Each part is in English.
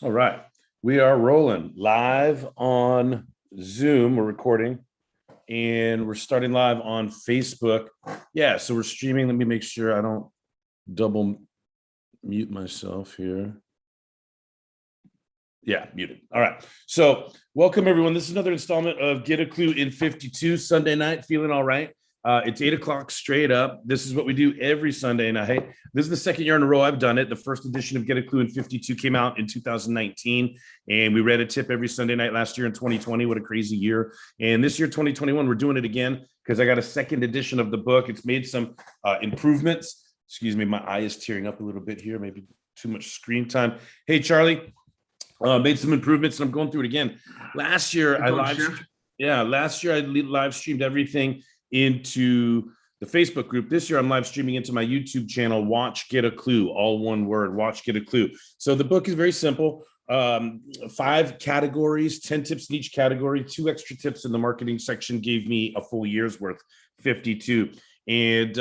All right. We are rolling live on Zoom. We're recording and we're starting live on Facebook. Yeah, so we're streaming. Let me make sure I don't double mute myself here. Yeah, muted. All right. So welcome, everyone. This is another installment of Get a Clue in 52, Sunday night. Feeling all right? It's 8 o'clock straight up. This is what we do every Sunday night. This is the second year in a row I've done it. The first edition of Get a Clue in 52 came out in 2019, and we read a tip every Sunday night last year in 2020. What a crazy year. And this year, 2021, we're doing it again because I got a second edition of the book. It's made some improvements. Excuse me, my eye is tearing up a little bit here. Maybe too much screen time. Hey, Charlie. Made some improvements, and I'm going through it again. Last year, I live streamed everything into the Facebook group. This year, I'm live streaming into my YouTube channel, Watch Get a Clue, all one word, Watch Get a Clue. So the book is very simple. 5 categories, 10 tips in each category, 2 extra tips in the marketing section gave me a full year's worth, 52. And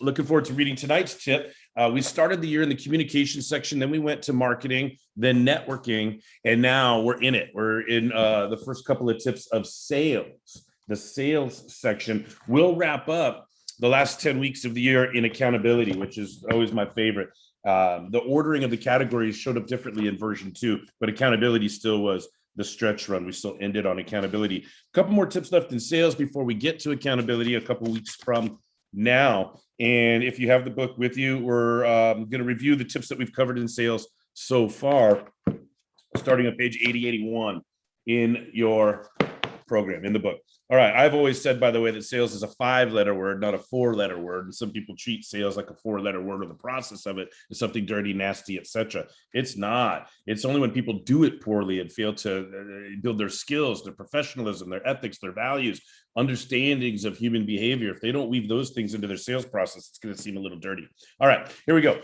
looking forward to reading tonight's tip. We started the year in the communication section, then we went to marketing, then networking, and now we're in it. We're in the first couple of tips of sales, the sales section. We'll wrap up the last 10 weeks of the year in accountability, which is always my favorite. The ordering of the categories showed up differently in version 2, but accountability still was the stretch run. We still ended on accountability. A couple more tips left in sales before we get to accountability a couple weeks from now. And if you have the book with you, we're going to review the tips that we've covered in sales so far, starting on page 8081 in your program, in the book. All right. I've always said, by the way, that sales is a 5-letter word, not a 4-letter word. And some people treat sales like a 4-letter word, or the process of it is something dirty, nasty, etc. It's not. It's only when people do it poorly and fail to build their skills, their professionalism, their ethics, their values, understandings of human behavior. If they don't weave those things into their sales process, it's going to seem a little dirty. All right, here we go.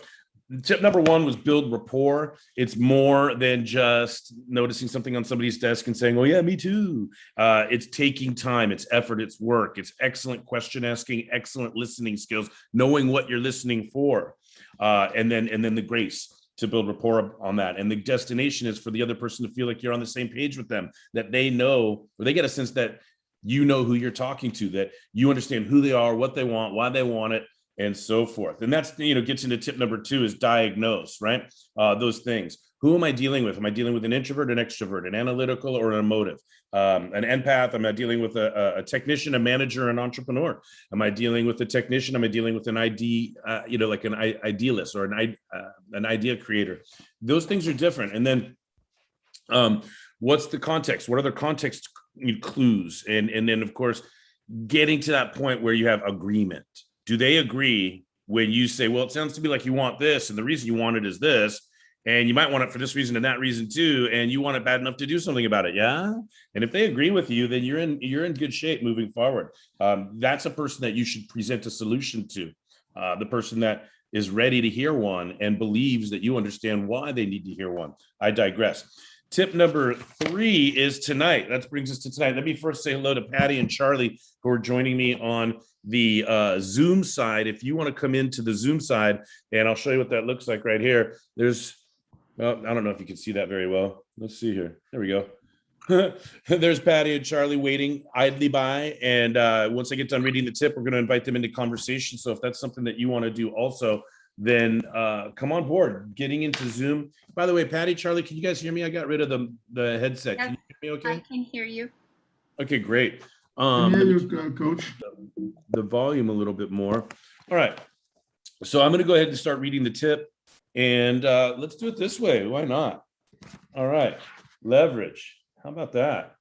Tip number 1 was build rapport. It's more than just noticing something on somebody's desk and saying, oh yeah, me too. It's taking time, it's effort, it's work, it's excellent question asking, excellent listening skills, knowing what you're listening for, and then the grace to build rapport on that. And the destination is for the other person to feel like you're on the same page with them, that they know, or they get a sense that you know who you're talking to, that you understand who they are, what they want, why they want it, and so forth. And that's, gets into tip number 2 is diagnose, right? Those things. Who am I dealing with? Am I dealing with an introvert, an extrovert, an analytical, or an emotive? An empath? Am I dealing with a technician, a manager, an entrepreneur? Am I dealing with a technician? Am I dealing with an like an idealist or an idea creator? Those things are different. And then what's the context? What are the context clues? And then, of course, getting to that point where you have agreement. Do they agree when you say, well, it sounds to me like you want this, and the reason you want it is this, and you might want it for this reason and that reason too, and you want it bad enough to do something about it, yeah? And if they agree with you, then you're in good shape moving forward. That's a person that you should present a solution to, the person that is ready to hear one and believes that you understand why they need to hear one. I digress. Tip number 3 is tonight. That brings us to tonight. Let me first say hello to Patty and Charlie, who are joining me on the Zoom side. If you want to come into the Zoom side, and I'll show you what that looks like right here. There's, well, I don't know if you can see that very well. Let's see here. There we go. There's Patty and Charlie waiting idly by. And once I get done reading the tip, we're going to invite them into conversation. So if that's something that you want to do also, then come on board. Getting into Zoom. By the way, Patty, Charlie, can you guys hear me? I got rid of the headset. Yes, can you hear me okay? I can hear you. Okay, great. Coach. The volume a little bit more. All right. So I'm going to go ahead and start reading the tip, and let's do it this way. Why not? All right. Leverage. How about that?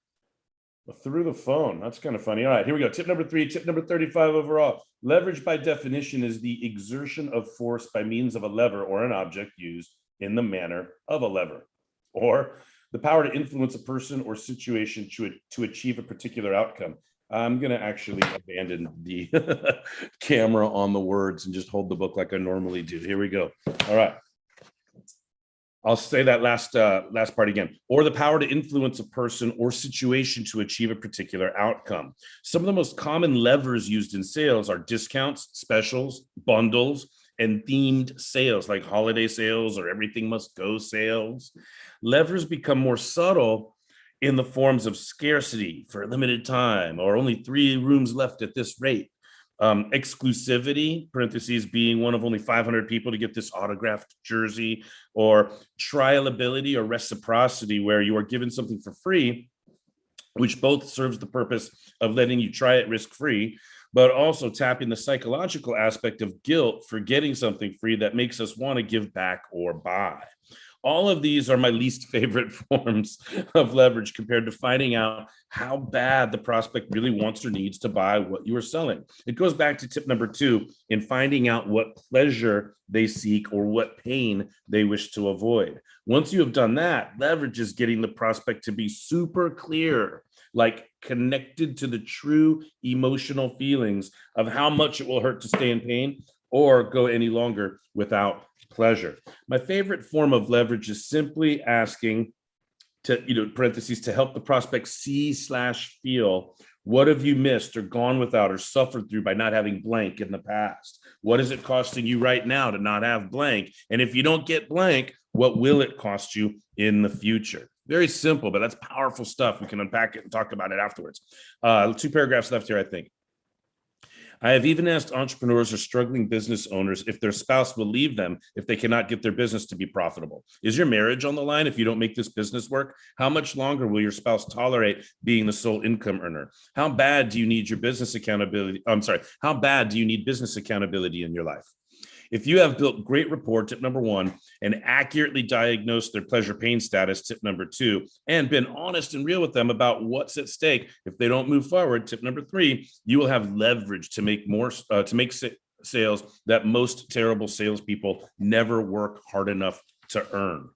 Through the phone. That's kind of funny. All right, here we go. Tip number 3, tip number 35 overall. Leverage by definition is the exertion of force by means of a lever or an object used in the manner of a lever, or the power to influence a person or situation to achieve a particular outcome. I'm going to actually abandon the camera on the words and just hold the book like I normally do. Here we go. All right. I'll say that last part again. Or the power to influence a person or situation to achieve a particular outcome. Some of the most common levers used in sales are discounts, specials, bundles, and themed sales like holiday sales or everything must go sales. Levers become more subtle in the forms of scarcity for a limited time or only 3 rooms left at this rate. Exclusivity, parentheses, being one of only 500 people to get this autographed jersey, or trialability or reciprocity, where you are given something for free, which both serves the purpose of letting you try it risk-free, but also tapping the psychological aspect of guilt for getting something free that makes us want to give back or buy. All of these are my least favorite forms of leverage compared to finding out how bad the prospect really wants or needs to buy what you are selling. It goes back to tip number 2 in finding out what pleasure they seek or what pain they wish to avoid. Once you have done that, leverage is getting the prospect to be super clear, like connected to the true emotional feelings of how much it will hurt to stay in pain or go any longer without pleasure. My favorite form of leverage is simply asking to, parentheses, to help the prospect see/feel what have you missed or gone without or suffered through by not having blank in the past? What is it costing you right now to not have blank? And if you don't get blank, what will it cost you in the future? Very simple, but that's powerful stuff. We can unpack it and talk about it afterwards. 2 paragraphs left here, I think. I have even asked entrepreneurs or struggling business owners if their spouse will leave them if they cannot get their business to be profitable. Is your marriage on the line if you don't make this business work? How much longer will your spouse tolerate being the sole income earner? How bad do you need your business accountability? How bad do you need business accountability in your life? If you have built great rapport, tip number 1, and accurately diagnosed their pleasure pain status, tip number 2, and been honest and real with them about what's at stake if they don't move forward, tip number 3, you will have leverage to make sales that most terrible salespeople never work hard enough to earn.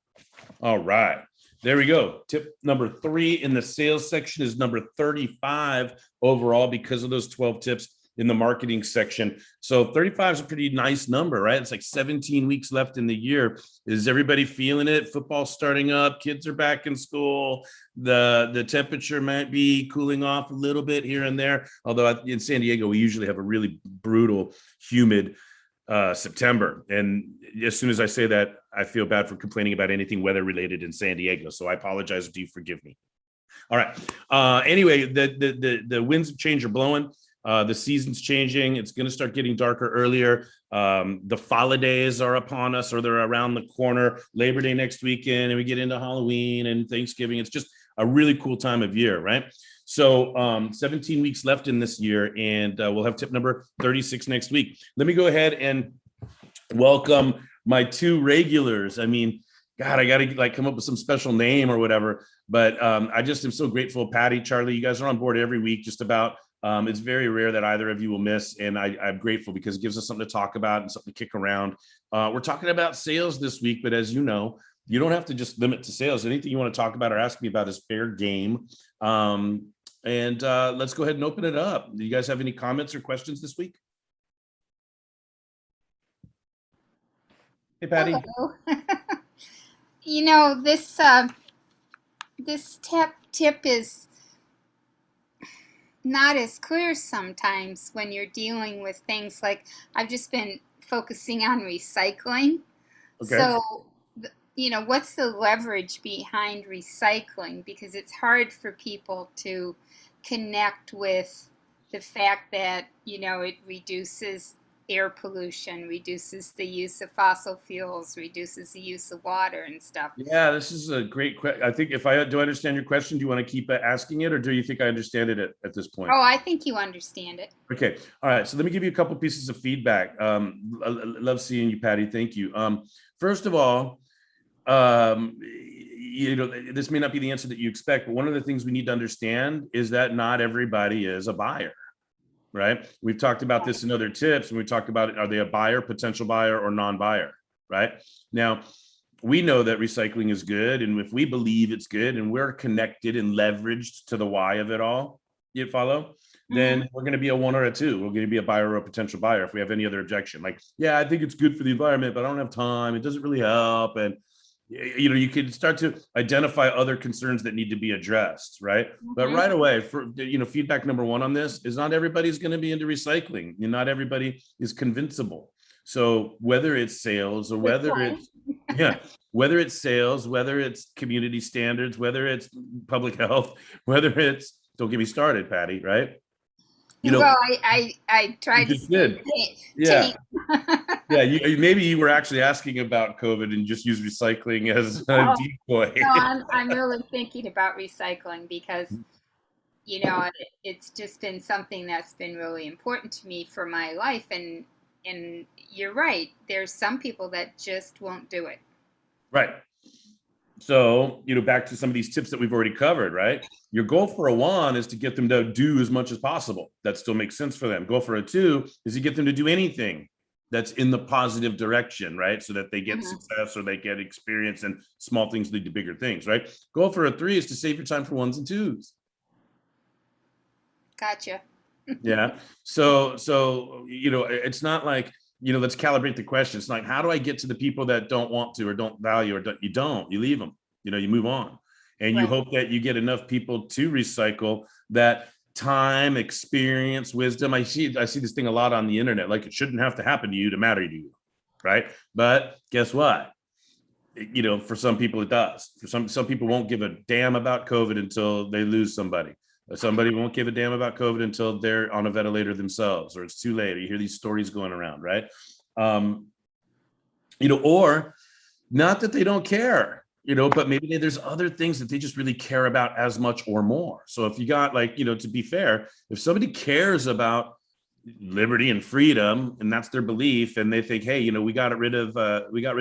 All right. There we go. Tip number 3 in the sales section is number 35 overall because of those 12 tips in the marketing section. So 35 is a pretty nice number, right? It's like 17 weeks left in the year. Is everybody feeling it? Football's starting up. Kids are back in school. The temperature might be cooling off a little bit here and there. Although in San Diego, we usually have a really brutal, humid September. And as soon as I say that, I feel bad for complaining about anything weather related in San Diego. So I apologize. Do forgive me. All right. Anyway, the winds of change are blowing. The season's changing. It's going to start getting darker earlier. The holidays are upon us, or they're around the corner. Labor Day next weekend, and we get into Halloween and Thanksgiving. It's just a really cool time of year, right? So 17 weeks left in this year, and we'll have tip number 36 next week. Let me go ahead and welcome my 2 regulars. I mean, God, I got to come up with some special name or whatever. But I just am so grateful. Patty, Charlie, you guys are on board every week, just about. It's very rare that either of you will miss, and I'm grateful because it gives us something to talk about and something to kick around. We're talking about sales this week, but as you know, you don't have to just limit to sales. Anything you want to talk about or ask me about is fair game. Let's go ahead and open it up. Do you guys have any comments or questions this week? Hey, Patty. This tip is not as clear sometimes when you're dealing with things like I've just been focusing on recycling. Okay. So, what's the leverage behind recycling? Because it's hard for people to connect with the fact that, it reduces air pollution, reduces the use of fossil fuels, reduces the use of water and stuff. Yeah, this is a great question. I think do I understand your question? Do you want to keep asking it, or do you think I understand it at this point? Oh, I think you understand it. Okay. All right. So let me give you a couple pieces of feedback. I love seeing you, Patty. Thank you. First of all, this may not be the answer that you expect, but one of the things we need to understand is that not everybody is a buyer. Right? We've talked about this in other tips, and we talked about it. Are they a buyer, potential buyer, or non-buyer? Right? Now, we know that recycling is good, and if we believe it's good, and we're connected and leveraged to the why of it all, you follow? Then we're going to be a 1 or a 2. We're going to be a buyer or a potential buyer if we have any other objection. Like, yeah, I think it's good for the environment, but I don't have time. It doesn't really help. And you can start to identify other concerns that need to be addressed, right? But right away, for feedback number 1 on this is not everybody's going to be into recycling. Not everybody is convincible. So whether it's sales or whether it's, yeah, whether it's sales, whether it's community standards, whether it's public health, whether it's, don't get me started, Patty, right? You know, Well, I you tried to just stay did. Yeah. tame. Yeah. Maybe you were actually asking about COVID and just use recycling as a decoy. No, I'm really thinking about recycling because, you know, it's just been something that's been really important to me for my life. And you're right. There's some people that just won't do it. Right. So, back to some of these tips that we've already covered, right? Your goal for a 1 is to get them to do as much as possible. That still makes sense for them. Goal for a 2 is to get them to do anything that's in the positive direction, right? So that they get success or they get experience, and small things lead to bigger things, right? Goal for a 3 is to save your time for 1s and 2s. Gotcha. Yeah. So, it's not like, let's calibrate the question. It's like, how do I get to the people that don't want to or don't value or you leave them, you move on, and you hope that you get enough people to recycle that time, experience, wisdom. I see this thing a lot on the internet, like it shouldn't have to happen to you to matter to you. Right. But guess what? For some people it does. For some people won't give a damn about COVID until they lose somebody. Somebody won't give a damn about COVID until they're on a ventilator themselves, or it's too late. You hear these stories going around, right? Or not that they don't care, but maybe there's other things that they just really care about as much or more. So if you got to be fair, if somebody cares about liberty and freedom, and that's their belief, and they think, hey, we got rid of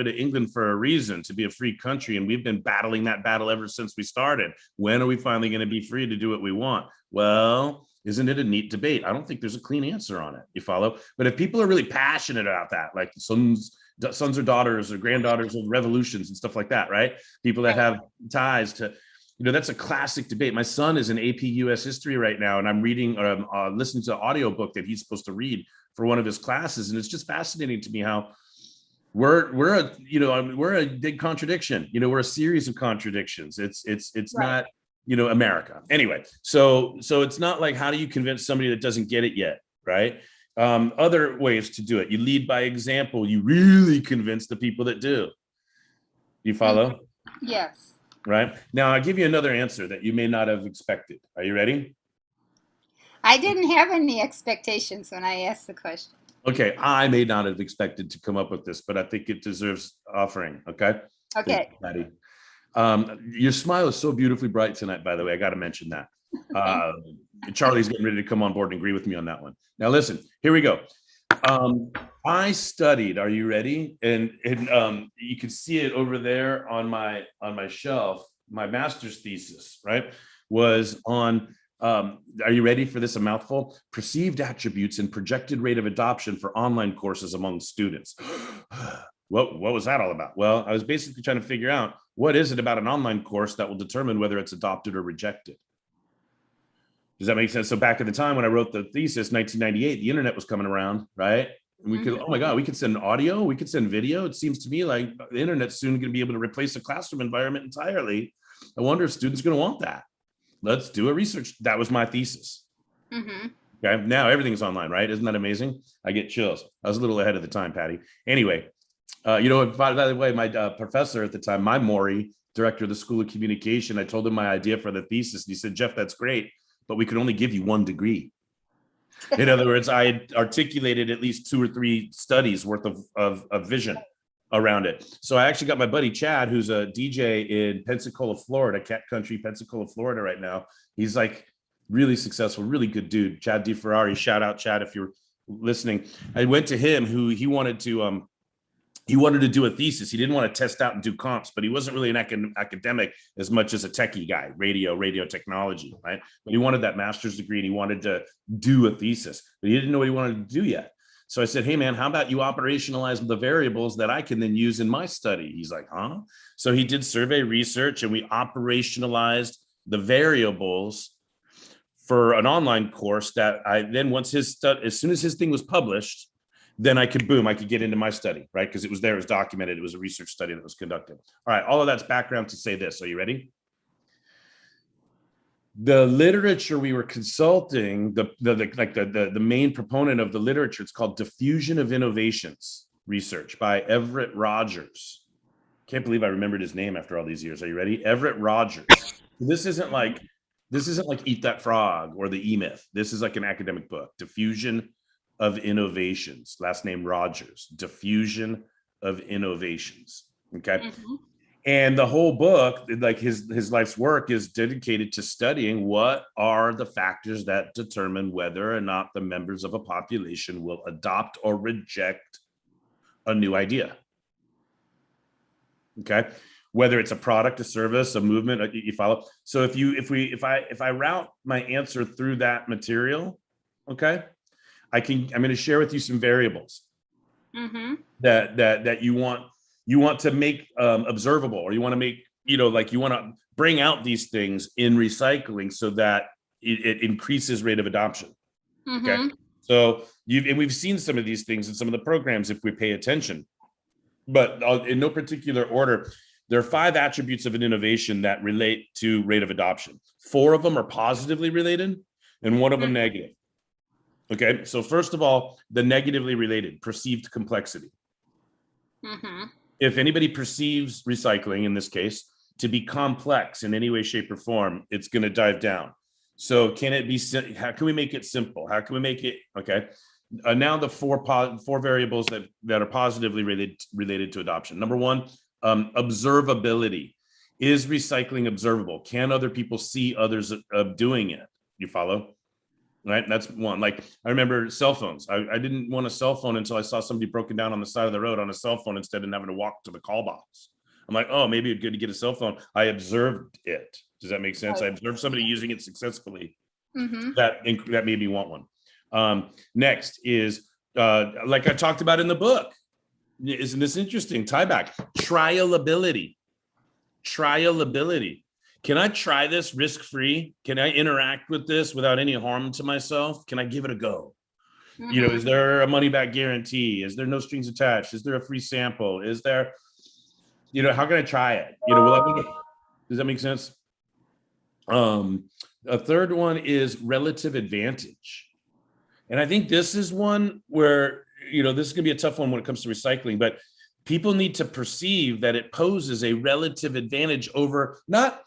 England for a reason, to be a free country, and we've been battling that battle ever since we started. When are we finally going to be free to do what we want? Well, isn't it a neat debate? I don't think there's a clean answer on it. You follow? But if people are really passionate about that, like sons or daughters or granddaughters of revolutions and stuff like that, right? People that have ties to, that's a classic debate. My son is in AP US history right now, and I'm reading, listening to an audiobook that he's supposed to read for one of his classes. And it's just fascinating to me how we're a big contradiction. We're a series of contradictions. It's right. Not, America. Anyway, so it's not like, how do you convince somebody that doesn't get it yet, right? Other ways to do it. You lead by example. You really convince the people that do. You follow? Yes. Right. Now, I'll give you another answer that you may not have expected. Are you ready? I didn't have any expectations when I asked the question. Okay. I may not have expected to come up with this, but I think it deserves offering. Okay. Okay. Patty. Your smile is so beautifully bright tonight, by the way. I got to mention that. Charlie's getting ready to come on board and agree with me on that one. Now, listen, here we go. I studied, are you ready? And you can see it over there on my shelf. My master's thesis, right, was on, are you ready for this? A mouthful: perceived attributes and projected rate of adoption for online courses among students. What was that all about? Well, I was basically trying to figure out, what is it about an online course that will determine whether it's adopted or rejected? Does that make sense? So back at the time when I wrote the thesis, 1998, the internet was coming around, right? And we could, oh my God, we could send audio, we could send video. It seems to me like the internet's soon going to be able to replace the classroom environment entirely. I wonder if students are going to want that. Let's do a research. That was my thesis. Okay, now everything's online, right? Isn't that amazing? I get chills. I was a little ahead of the time, Patty. Anyway, by the way, my professor at the time, my Maury, director of the School of Communication, I told him my idea for the thesis. And he said, Jeff, that's great, but we could only give you 1 degree. In other words, I had articulated at least 2 or 3 studies worth of vision around it. So I actually got my buddy Chad, who's a DJ in Pensacola, Florida, Cat Country, Pensacola, Florida right now. He's like really successful, really good dude. Chad DeFerrari, shout out Chad if you're listening. I went to him, who he wanted to do a thesis. He didn't want to test out and do comps, but he wasn't really an academic as much as a techie guy, radio technology, right? But he wanted that master's degree and he wanted to do a thesis, but he didn't know what he wanted to do yet. So I said, hey man, how about you operationalize the variables that I can then use in my study? He's like, huh? So he did survey research and we operationalized the variables for an online course that I then, as soon as his thing was published, then I could get into my study, right? Because it was there, it was documented. It was a research study that was conducted. All right, all of that's background to say this. Are you ready? The literature we were consulting, the main proponent of the literature, it's called Diffusion of Innovations. research by Everett Rogers. Can't believe I remembered his name after all these years. Are you ready? Everett Rogers. This isn't like Eat That Frog or the E-Myth. This is like an academic book. Diffusion of Innovations. Last name Rogers. Diffusion of Innovations. Okay. Mm-hmm. And the whole book, like his life's work, is dedicated to studying what are the factors that determine whether or not the members of a population will adopt or reject a new idea. Okay, whether it's a product, a service, a movement, you follow. So if I route my answer through that material, okay, I'm going to share with you some variables mm-hmm. that you want to make observable, or you want to make, you want to bring out these things in recycling so that it increases rate of adoption. Mm-hmm. Okay, so we've seen some of these things in some of the programs if we pay attention. But in no particular order, there are 5 attributes of an innovation that relate to rate of adoption. 4 of them are positively related and 1 of them negative. Okay, so first of all, the negatively related, perceived complexity. Mm-hmm. If anybody perceives recycling, in this case, to be complex in any way, shape, or form, it's going to dive down. So how can we make it simple? How can we make it, okay? Now the 4 variables that are positively related to adoption. Number 1, observability. Is recycling observable? Can other people see others doing it? You follow? Right, that's 1. Like, I remember cell phones. I didn't want a cell phone until I saw somebody broken down on the side of the road on a cell phone instead of having to walk to the call box. I'm like, oh, maybe it's good to get a cell phone. I observed it. Does that make sense? I observed somebody using it successfully. Mm-hmm. That made me want one. Next is, like I talked about in the book, isn't this interesting? Tie back, trialability. Can I try this risk-free? Can I interact with this without any harm to myself? Can I give it a go? Mm-hmm. Is there a money-back guarantee? Is there no strings attached? Is there a free sample? Is there, how can I try it? Does that make sense? A third one is relative advantage. And I think this is one where, this is going to be a tough one when it comes to recycling, but people need to perceive that it poses a relative advantage over not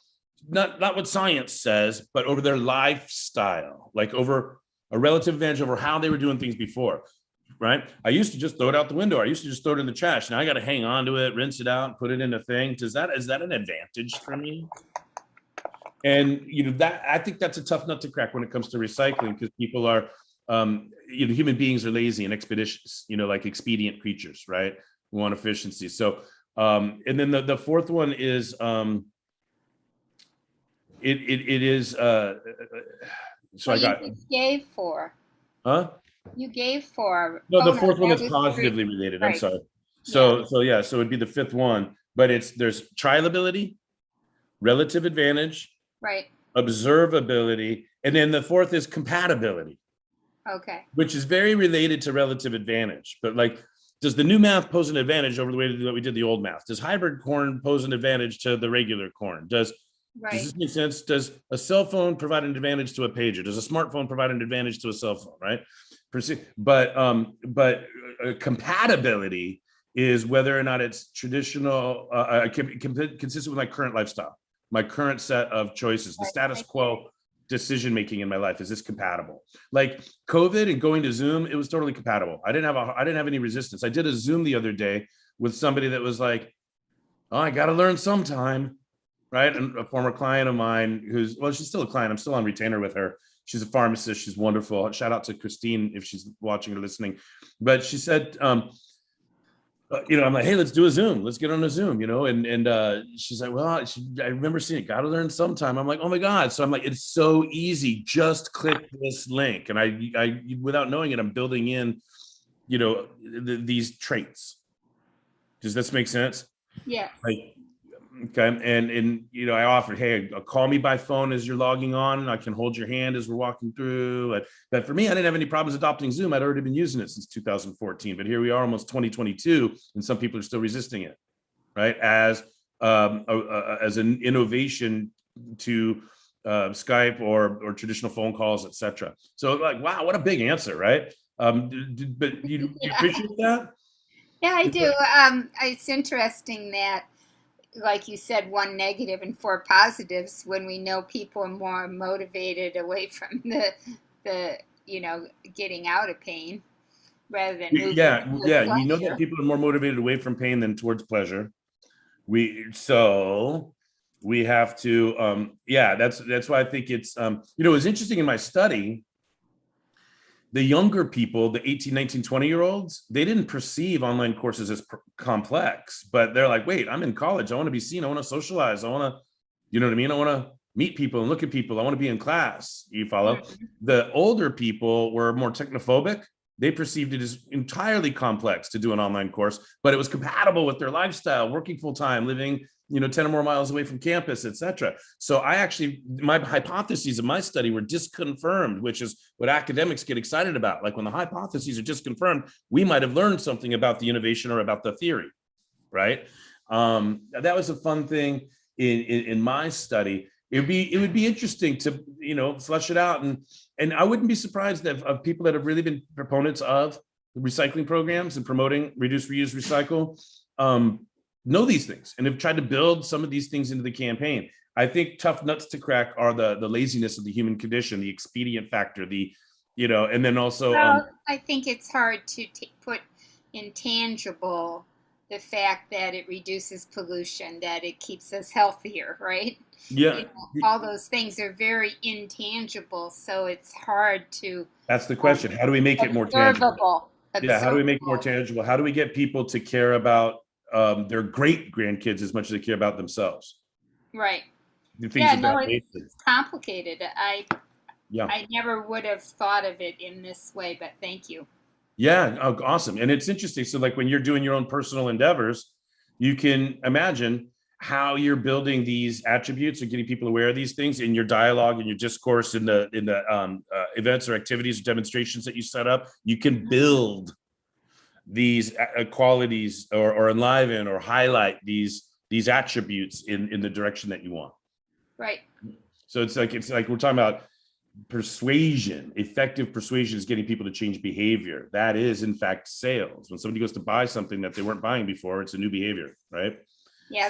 what science says, but over their lifestyle, like over a relative advantage over how they were doing things before, right? I used to just throw it out the window. I used to just throw it in the trash. Now I got to hang on to it, rinse it out, put it in a thing. Is that an advantage for me? And, I think that's a tough nut to crack when it comes to recycling, because people are, human beings are lazy and expeditious, like expedient creatures, right? We want efficiency. So, and then the fourth one is, it is, so well, I got. You gave 4. Huh? You gave 4. No, the fourth one is positively related. Right. I'm sorry. So it'd be the 5th one, but there's trialability, relative advantage, right, observability, and then the 4th is compatibility. Okay. Which is very related to relative advantage. But like, does the new math pose an advantage over the way that we did the old math? Does hybrid corn pose an advantage to the regular corn? Does this make sense? Does a cell phone provide an advantage to a pager? Does a smartphone provide an advantage to a cell phone, right? But compatibility is whether or not it's traditional, consistent with my current lifestyle, my current set of choices, the status quo decision making in my life. Is this compatible? Like COVID and going to Zoom, it was totally compatible. I didn't have any resistance. I did a Zoom the other day with somebody that was like, oh, I got to learn sometime, right? And a former client of mine she's still a client. I'm still on retainer with her. She's a pharmacist. She's wonderful. Shout out to Christine if she's watching or listening. But she said, I'm like, hey, let's do a Zoom. Let's get on a Zoom, and she's like, well, I remember seeing it. Got to learn sometime. I'm like, oh my God. So I'm like, it's so easy. Just click this link. And I without knowing it, I'm building in, these traits. Does this make sense? Yeah. Like, okay. And I offered, hey, call me by phone as you're logging on. I can hold your hand as we're walking through. But for me, I didn't have any problems adopting Zoom. I'd already been using it since 2014. But here we are, almost 2022, and some people are still resisting it, right? As an innovation to Skype or traditional phone calls, etc. So like, wow, what a big answer, right? But you appreciate that? Yeah, I do. It's interesting that, like you said, one negative and four positives when we know people are more motivated away from the getting out of pain rather than moving with Yeah. We know that pleasure. people are more motivated away from pain than towards pleasure. So we have to, that's why I think it's, it was interesting in my study. The younger people, the 18, 19, 20-year-olds, they didn't perceive online courses as complex, but they're like, wait, I'm in college. I want to be seen. I want to socialize. I want to, you know what I mean? I want to meet people and look at people. I want to be in class. You follow? Mm-hmm. The older people were more technophobic. They perceived it as entirely complex to do an online course, but it was compatible with their lifestyle, working full time, living 10 or more miles away from campus, etc. So my hypotheses of my study were disconfirmed, which is what academics get excited about. Like when the hypotheses are disconfirmed, we might have learned something about the innovation or about the theory, right? That was a fun thing in my study. It would be interesting to flesh it out, and I wouldn't be surprised of people that have really been proponents of recycling programs and promoting reduce, reuse, recycle know these things and have tried to build some of these things into the campaign. I think tough nuts to crack are the laziness of the human condition, the expedient factor, and then also. Well, I think it's hard to put intangible the fact that it reduces pollution, that it keeps us healthier, right? Yeah. All those things are very intangible, so it's hard to. That's the question. How do we make it more tangible? Yeah. How do we make it more tangible? How do we get people to care about their great grandkids as much as they care about themselves? Right. It's complicated. I never would have thought of it in this way, but thank you. Yeah. Oh, awesome. And it's interesting. So like when you're doing your own personal endeavors, you can imagine how you're building these attributes or getting people aware of these things in your dialogue and your discourse in the events or activities or demonstrations that you set up. You can build these qualities or enliven or highlight these attributes in the direction that you want. Right. So it's like we're talking about persuasion. Effective persuasion is getting people to change behavior. That is, in fact, sales. When somebody goes to buy something that they weren't buying before, it's a new behavior, right? Yeah.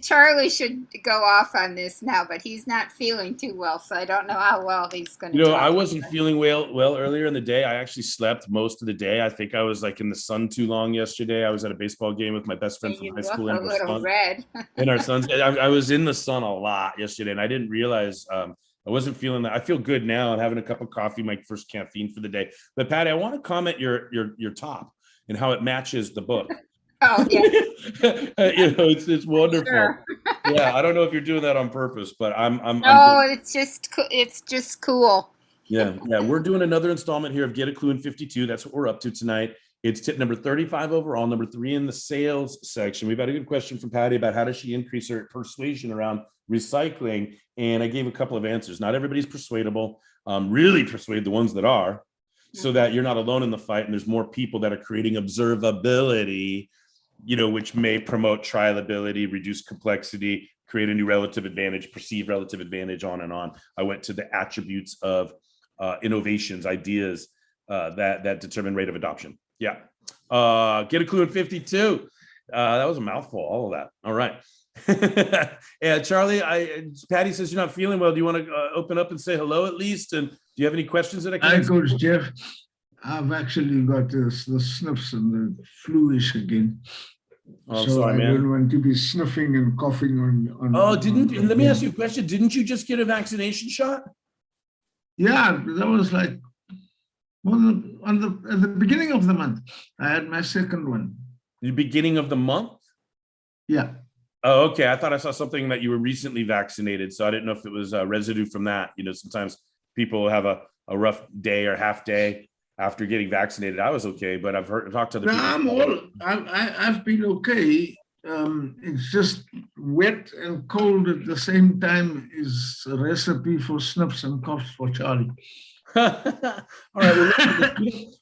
Charlie should go off on this now, but he's not feeling too well, so I don't know how well he's going to. I wasn't feeling well earlier in the day. I actually slept most of the day. I think I was like in the sun too long yesterday. I was at a baseball game with my best friend from high school and our sons. I was in the sun a lot yesterday, and I didn't realize I wasn't feeling that. I feel good now. I'm having a cup of coffee, my first caffeine for the day. But Patty, I want to comment your top and how it matches the book. Oh yeah. It's wonderful. Sure. Yeah, I don't know if you're doing that on purpose, but I'm it's just cool. Yeah. We're doing another installment here of Get a Clue in 52. That's what we're up to tonight. It's tip number 35 overall, number 3 in the sales section. We've had a good question from Patty about how does she increase her persuasion around recycling, and I gave a couple of answers. Not everybody's persuadable. Really persuade the ones that are, so that you're not alone in the fight, and there's more people that are creating observability, which may promote trialability, reduce complexity, create a new relative advantage, perceived relative advantage, on and on. I went to the attributes of innovations, ideas that determine rate of adoption. Yeah. Get a clue in 52. That was a mouthful, all of that. All right. Yeah, Charlie, Patty says you're not feeling well. Do you want to open up and say hello at least? And do you have any questions that I can answer? Hi, Coach Jeff. I've actually got the sniffs and the flu-ish again. Oh, so sorry, I don't want to be sniffing and coughing on. Let me ask you a question. Didn't you just get a vaccination shot? Yeah, that was like at the beginning of the month. I had my second one. The beginning of the month? Yeah. Oh, okay. I thought I saw something that you were recently vaccinated, so I didn't know if it was residue from that. Sometimes people have a rough day or half day after getting vaccinated. I was okay, but I've talked to other people. I've been okay. It's just wet and cold at the same time is a recipe for sniffs and coughs for Charlie. All right. Well,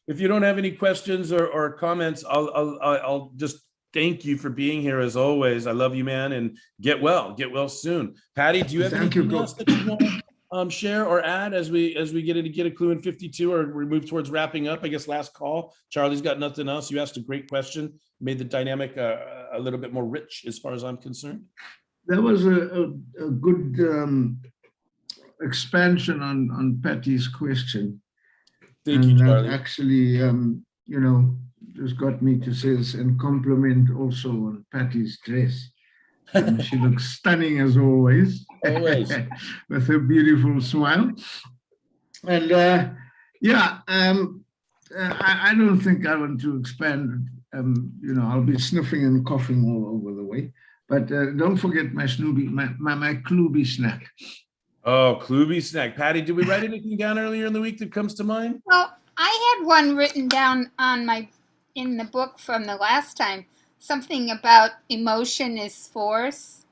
if you don't have any questions or comments, I'll just thank you for being here as always. I love you, man, and get well soon. Patty, do you have anything else that you want share or add as we get into Get a Clue in 52, or we move towards wrapping up? I guess last call. Charlie's got nothing else. You asked a great question, made the dynamic a little bit more rich as far as I'm concerned. That was a good expansion on Patty's question. Thank you, Charlie. Actually, just got me to say this and compliment also on Patty's dress. She looks stunning as always. Always. With her beautiful smile. And I don't think I want to expand. I'll be sniffing and coughing all over the way. But don't forget my Kluby snack. Oh, Kluby snack. Patty, did we write anything down earlier in the week that comes to mind? Well, I had one written down in the book from the last time. Something about emotion is force.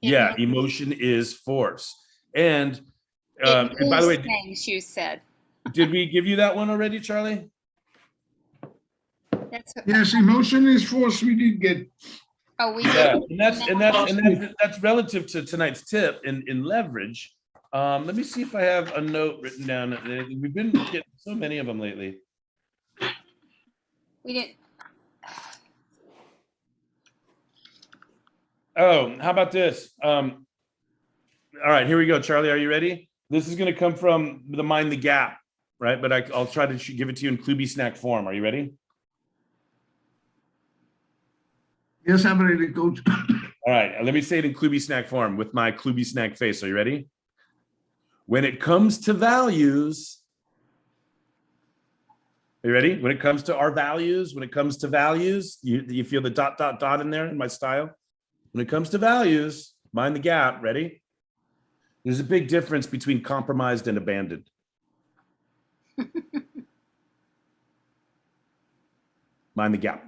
Yeah, emotion is force. And by the way, things you said. Did we give you that one already, Charlie? Yes, emotion is force. We did get. Oh, we yeah, did. that's relative to tonight's tip in leverage. Let me see if I have a note written down. We've been getting so many of them lately. We didn't. Oh, how about this? All right, here we go. Charlie, are you ready? This is going to come from the Mind the Gap, right? But I'll try to give it to you in Kluby snack form. Are you ready? Yes, I'm ready, Coach. All right, let me say it in Kluby snack form with my Kluby snack face. Are you ready? When it comes to values, are you ready? When it comes to our values, you feel the ... in there in my style? When it comes to values, mind the gap, ready? There's a big difference between compromised and abandoned. Mind the gap.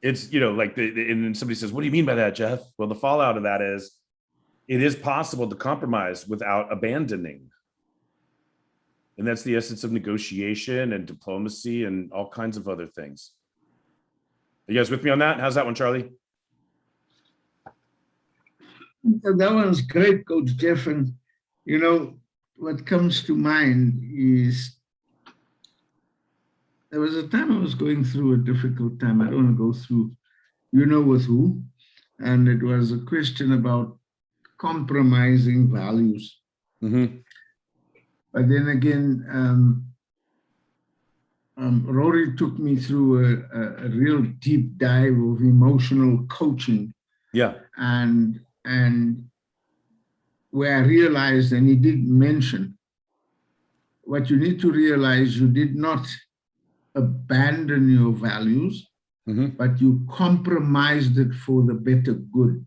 It's, like, and somebody says, what do you mean by that, Jeff? Well, the fallout of that is, it is possible to compromise without abandoning. And that's the essence of negotiation and diplomacy and all kinds of other things. Are you guys with me on that? How's that one, Charlie? That one's great, Coach Jeff. And, what comes to mind is, there was a time I was going through a difficult time. I don't want to go through, with who. And it was a question about compromising values. Mm-hmm. But then again, Rory took me through a real deep dive of emotional coaching. Yeah. And where I realized, and he did mention, what you need to realize, you did not abandon your values, mm-hmm. but you compromised it for the better good.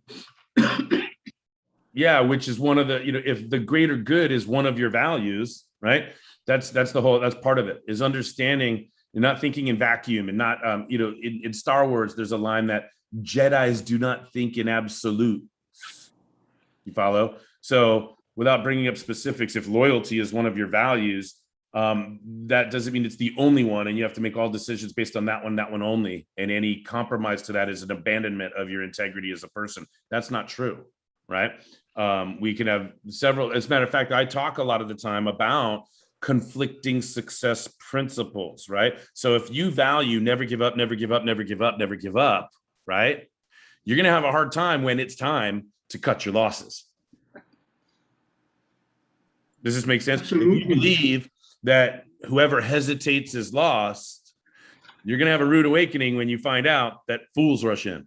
Yeah, which is one of the, if the greater good is one of your values, right? That's part of it, is understanding and not thinking in vacuum, and not, in Star Wars, there's a line that Jedis do not think in absolutes. You follow? So without bringing up specifics, if loyalty is one of your values, that doesn't mean it's the only one, and you have to make all decisions based on that one only. And any compromise to that is an abandonment of your integrity as a person. That's not true, right? We can have several. As a matter of fact, I talk a lot of the time about conflicting success principles, right? So if you value never give up, never give up, never give up, never give up, right? You're going to have a hard time when it's time to cut your losses. Does this make sense? Absolutely. If you believe that whoever hesitates is lost, you're going to have a rude awakening when you find out that fools rush in.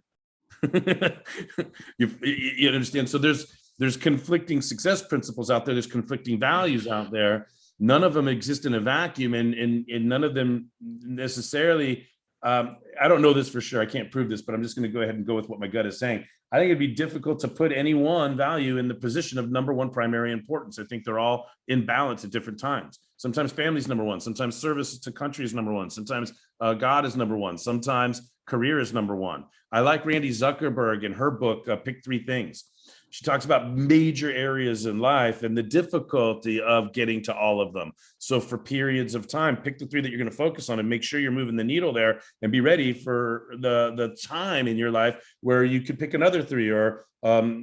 you understand? So there's conflicting success principles out there. There's conflicting values out there. None of them exist in a vacuum, and none of them necessarily, I don't know this for sure. I can't prove this, but I'm just going to go ahead and go with what my gut is saying. I think it'd be difficult to put any one value in the position of number one primary importance. I think they're all in balance at different times. Sometimes family is number one. Sometimes service to country is number one. Sometimes God is number one. Sometimes career is number one. I like Randy Zuckerberg in her book, Pick Three Things. She talks about major areas in life and the difficulty of getting to all of them. So for periods of time, pick the 3 that you're going to focus on and make sure you're moving the needle there, and be ready for the time in your life where you could pick another 3 or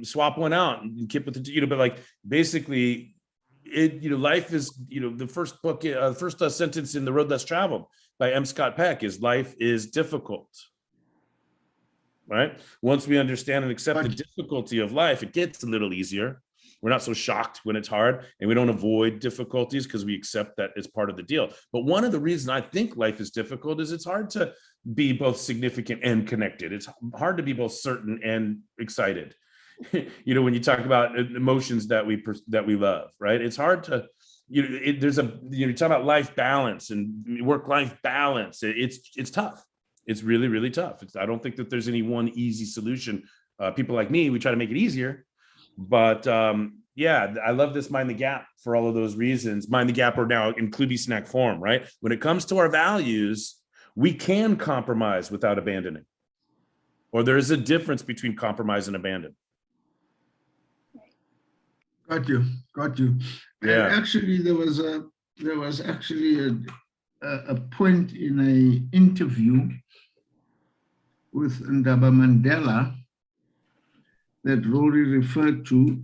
swap one out and keep with the, but like basically life is, the first book, first sentence in The Road Less Traveled by M. Scott Peck is life is difficult. Right? Once we understand and accept the difficulty of life, it gets a little easier. We're not so shocked when it's hard, and we don't avoid difficulties because we accept that it's part of the deal. But one of the reasons I think life is difficult is it's hard to be both significant and connected. It's hard to be both certain and excited. When you talk about emotions that we love, right? It's hard to, you talk about life balance and work-life balance. It's tough. It's really, really tough. I don't think that there's any one easy solution. People like me, we try to make it easier. But I love this Mind the Gap for all of those reasons. Mind the Gap are now in Klubi snack form, right? When it comes to our values, we can compromise without abandoning. Or there is a difference between compromise and abandon. Got you. Yeah. And actually, there was actually a point in an interview with Ndaba Mandela that Rory referred to.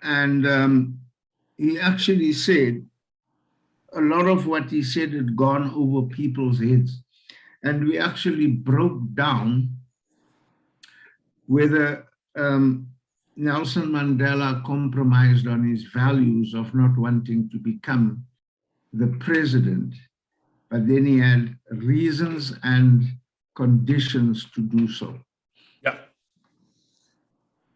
And he actually said a lot of what he said had gone over people's heads. And we actually broke down whether Nelson Mandela compromised on his values of not wanting to become the president, but then he had reasons and conditions to do so.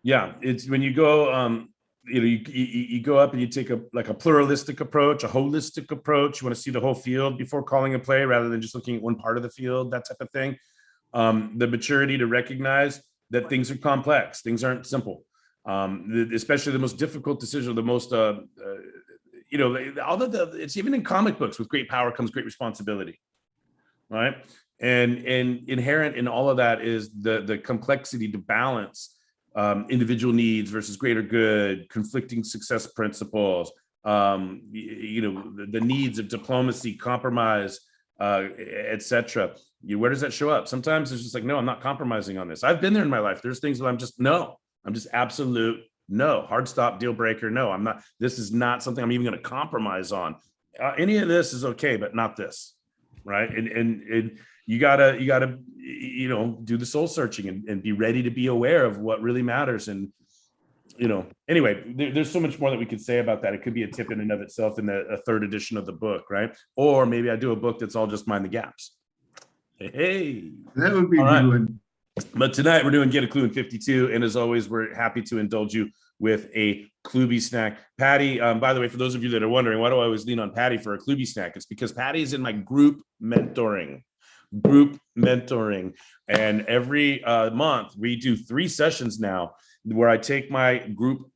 Yeah, it's when you go, you go up and you take a pluralistic approach, a holistic approach. You want to see the whole field before calling a play rather than just looking at one part of the field, that type of thing. The maturity to recognize that things are complex, things aren't simple. Especially the most difficult decision, the most, it's even in comic books, with great power comes great responsibility, right? And inherent in all of that is the complexity to balance individual needs versus greater good, conflicting success principles, the needs of diplomacy, compromise, etc. Where does that show up? Sometimes it's just like, no, I'm not compromising on this. I've been there in my life. There's things where I'm just absolute no, hard stop, deal breaker. No, I'm not. This is not something I'm even going to compromise on. Any of this is okay, but not this, right? And you gotta do the soul searching and be ready to be aware of what really matters. And anyway, there's so much more that we could say about that. It could be a tip in and of itself in a 3rd edition of the book, right? Or maybe I do a book that's all just Mind the Gaps. Hey, that would be a good one. But tonight we're doing Get a Klu in 52, and as always, we're happy to indulge you with a Klubi snack. Patty, by the way, for those of you that are wondering, why do I always lean on Patty for a Klubi snack? It's because Patty is in my group mentoring, and every month we do 3 sessions now where I take my group,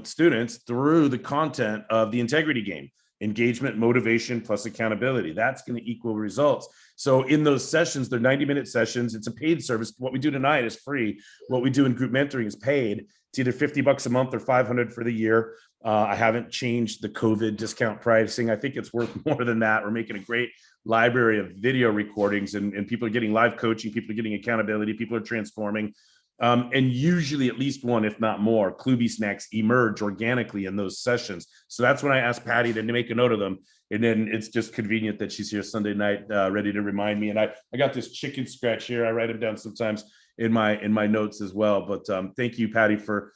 students through the content of the integrity game. Engagement, motivation, plus accountability. That's going to equal results. So in those sessions, they're 90-minute sessions. It's a paid service. What we do tonight is free. What we do in group mentoring is paid. It's either $50 a month or $500 for the year. I haven't changed the COVID discount pricing. I think it's worth more than that. We're making a great library of video recordings, and people are getting live coaching. People are getting accountability. People are transforming. And usually at least one, if not more, Klubi snacks emerge organically in those sessions. So that's when I asked Patty to make a note of them. And then it's just convenient that she's here Sunday night, ready to remind me. And I got this chicken scratch here. I write them down sometimes in my notes as well. But thank you, Patty, for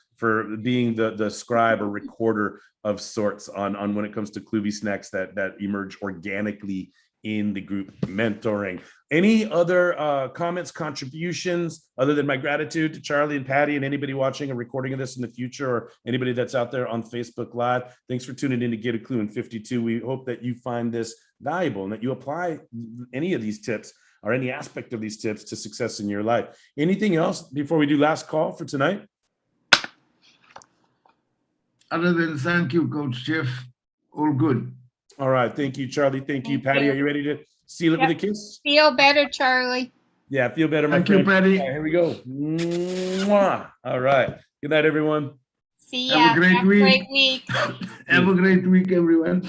being the scribe or recorder of sorts on when it comes to Klubi snacks that emerge organically in the group mentoring. Any other comments, contributions, other than my gratitude to Charlie and Patty and anybody watching a recording of this in the future, or anybody that's out there on Facebook Live? Thanks for tuning in to Get a Klu in 52. We hope that you find this valuable and that you apply any of these tips or any aspect of these tips to success in your life. Anything else before we do last call for tonight? Other than thank you, Coach Jeff, all good. All right. Thank you, Charlie. Thank you, Thank Patty. you. Are you ready to seal it Yep. with a kiss? Feel better, Charlie. Yeah, feel better, my Thank you, friend. Patty. All right, here we go. Mwah. All right. Good night, everyone. See ya. Have a great Have a week. great week. Have a great week, everyone.